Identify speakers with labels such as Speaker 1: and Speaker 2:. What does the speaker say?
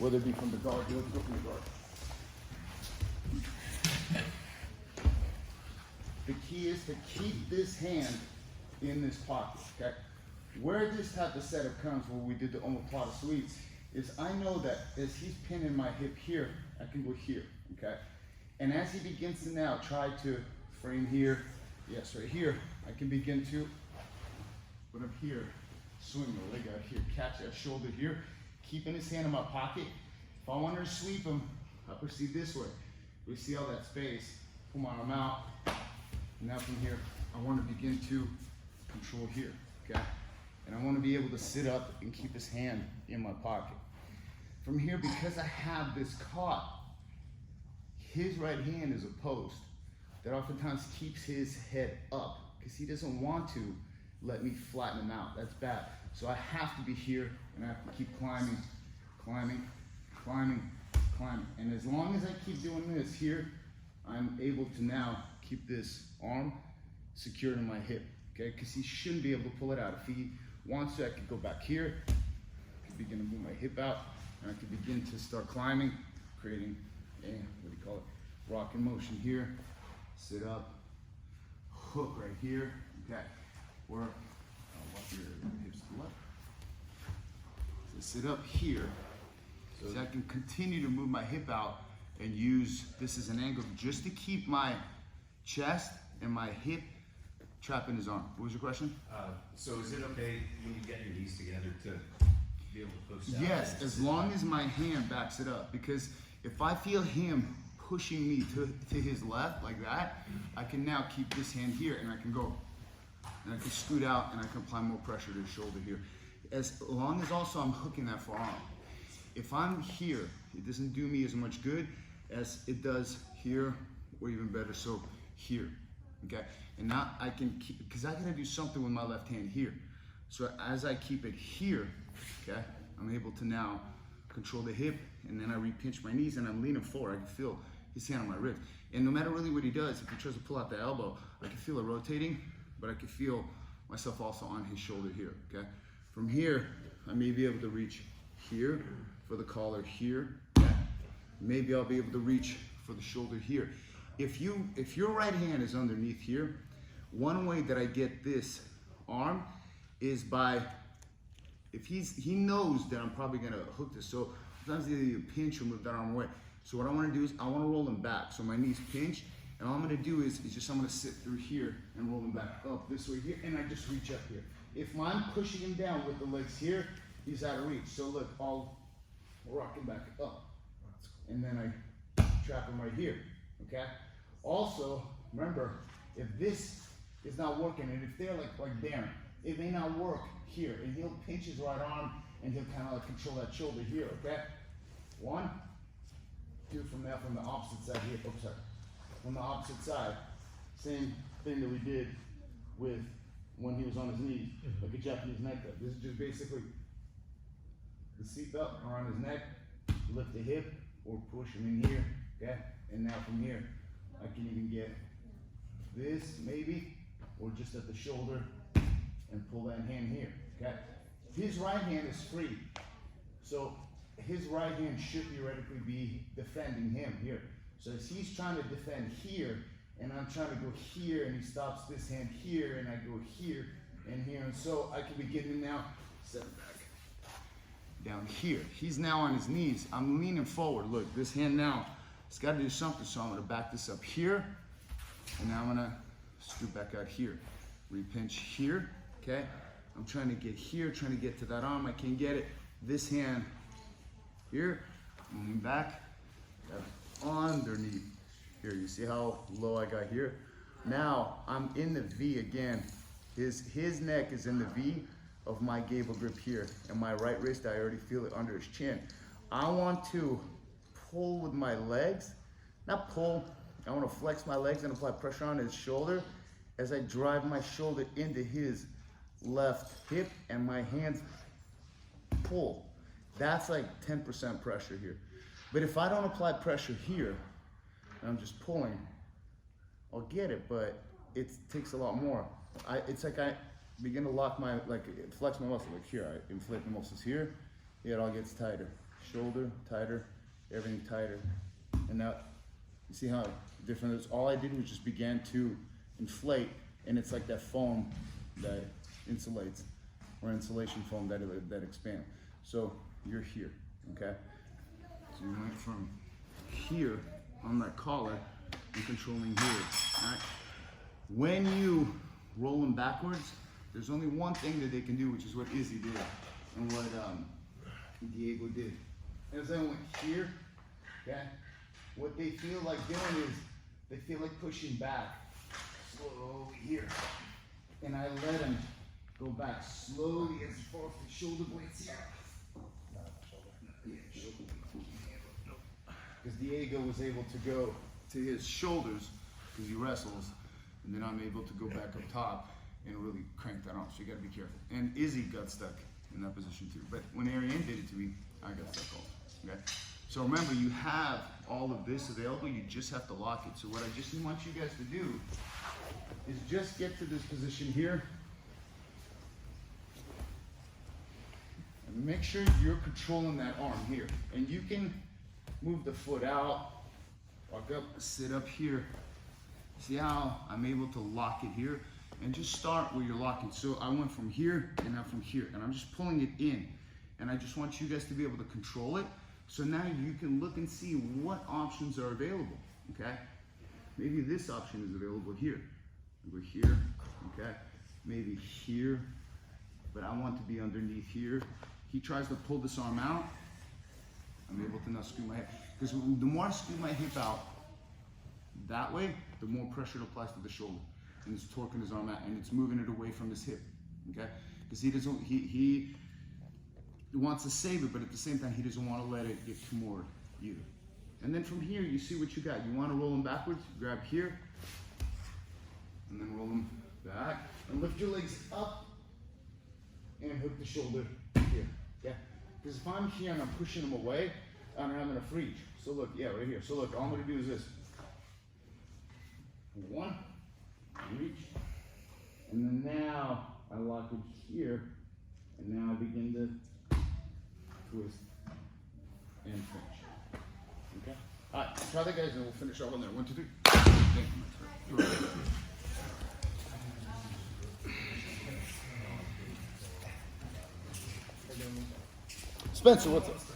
Speaker 1: whether it be from the guard. Let's go from the guard. The key is to keep this hand in this pocket, okay? Where this type of setup comes, where we did the Omoplata sweeps, is I know that as he's pinning my hip here, I can go here, okay? And as he begins to now try to frame here, yes, right here, I can begin to put him here, swing the leg out here, catch that shoulder here, keeping his hand in my pocket. If I want to sweep him, I proceed this way. We see all that space, pull my arm out. Now from here, I want to begin to control here, okay? And I want to be able to sit up and keep his hand in my pocket. From here, because I have this caught, his right hand is a post that oftentimes keeps his head up because he doesn't want to let me flatten him out. That's bad. So I have to be here and I have to keep climbing, climbing, climbing, climbing. And as long as I keep doing this here, I'm able to now keep this arm secured in my hip, okay? Because he shouldn't be able to pull it out. If he wants to, I could go back here, I could begin to move my hip out, and I could begin to start climbing, creating a, what do you call it, rock in motion here, sit up, hook right here, okay? Or walk your hips to the left. So sit up here, so I can continue to move my hip out and use this as an angle just to keep my chest and my hip trapping his arm. What was your question?
Speaker 2: So is it okay when you get your knees together to be able to push down?
Speaker 1: Yes, as long as my hand backs it up. Because if I feel him pushing me to his left like that, I can now keep this hand here and I can go. And I can scoot out and I can apply more pressure to his shoulder here. As long as also I'm hooking that forearm. If I'm here, it doesn't do me as much good as it does here, or even better, so here, okay? And now I can keep, because I gotta do something with my left hand here. So as I keep it here, okay, I'm able to now control the hip, and then I re-pinch my knees and I'm leaning forward. I can feel his hand on my ribs. And no matter really what he does, if he tries to pull out the elbow, I can feel it rotating, but I can feel myself also on his shoulder here, okay? From here, I may be able to reach here for the collar here. Maybe I'll be able to reach for the shoulder here. If your right hand is underneath here, one way that I get this arm is by, if he knows that I'm probably gonna hook this, so sometimes either you pinch or move that arm away. So what I wanna do is I wanna roll him back. So my knees pinch, and all I'm gonna do is just I'm gonna sit through here and roll him back up this way here, and I just reach up here. If I'm pushing him down with the legs here, he's out of reach. So look, I'll rock him back up. And then I trap him right here, okay? Also, remember, if this is not working, and if they're like Darren, it may not work here, and he'll pinch his right arm, and he'll kind of like control that shoulder here, okay? One, two from that, from the opposite side here, oops, sorry. From the opposite side, same thing that we did with when he was on his knees, like a Japanese neck cup. This is just basically the seatbelt around his neck, lift the hip, or push him in here, okay? And now from here, I can even get this maybe, or just at the shoulder, and pull that hand here, okay? His right hand is free, so his right hand should theoretically be defending him here. So as he's trying to defend here, and I'm trying to go here, and he stops this hand here, and I go here, and here, and so I can begin to now set back down here. He's now on his knees. I'm leaning forward. Look, this hand now, it's got to do something, so I'm going to back this up here, and now I'm going to scoot back out here. Re-pinch here, okay? I'm trying to get here, trying to get to that arm. I can't get it. This hand here, moving back, underneath. Here, you see how low I got here? Now, I'm in the V again. His neck is in the V of my gable grip here, and my right wrist, I already feel it under his chin. I want to pull with my legs, not pull, I want to flex my legs and apply pressure on his shoulder as I drive my shoulder into his left hip and my hands pull. That's like 10% pressure here. But if I don't apply pressure here, and I'm just pulling, I'll get it, but it takes a lot more. It's like I begin to lock my, flex my muscle, like here, I inflate the muscles here, it all gets tighter. shoulder, tighter, everything tighter. And now, you see how different it is? All I did was just began to inflate, and it's like that foam that insulates, or insulation foam that expands. So you're here, okay? So you went from here on that collar and controlling here, all right? When you roll them backwards, there's only one thing that they can do, which is what Izzy did and what Diego did. As I went here, okay, what they feel like doing is they feel like pushing back slowly here. And I let them go back slowly as far as the shoulder blades here. Because Diego was able to go to his shoulders because he wrestles, and then I'm able to go back up top and really crank that off. So you gotta be careful. And Izzy got stuck in that position too. But when Ariane did it to me, I got stuck also. Okay? So remember, you have all of this available, you just have to lock it. So what I just want you guys to do is just get to this position here. And make sure you're controlling that arm here. And you can move the foot out, walk up, sit up here. See how I'm able to lock it here? And just start where you're locking. So I went from here and now from here, and I'm just pulling it in. And I just want you guys to be able to control it. So now you can look and see what options are available, okay? Maybe this option is available here. Go here, okay? Maybe here, but I want to be underneath here. He tries to pull this arm out. I'm able to now scoot my hip. Because the more I scoot my hip out that way, the more pressure it applies to the shoulder. And it's torquing his arm out, and it's moving it away from his hip, okay? Because he wants to save it, but at the same time, he doesn't want to let it get too more either. And then from here, you see what you got. You want to roll them backwards, grab here, and then roll them back, and lift your legs up, and hook the shoulder here, yeah? Because if I'm here and I'm pushing them away, I'm gonna freeze. So look, yeah, right here. So look, all I'm gonna do is this. One, reach, and then now I lock it here, and now I begin to twist and finish. Okay? All right, try that, guys, and we'll finish off on there. 1, 2, 3. Thank you, my friend. Spencer, what's up?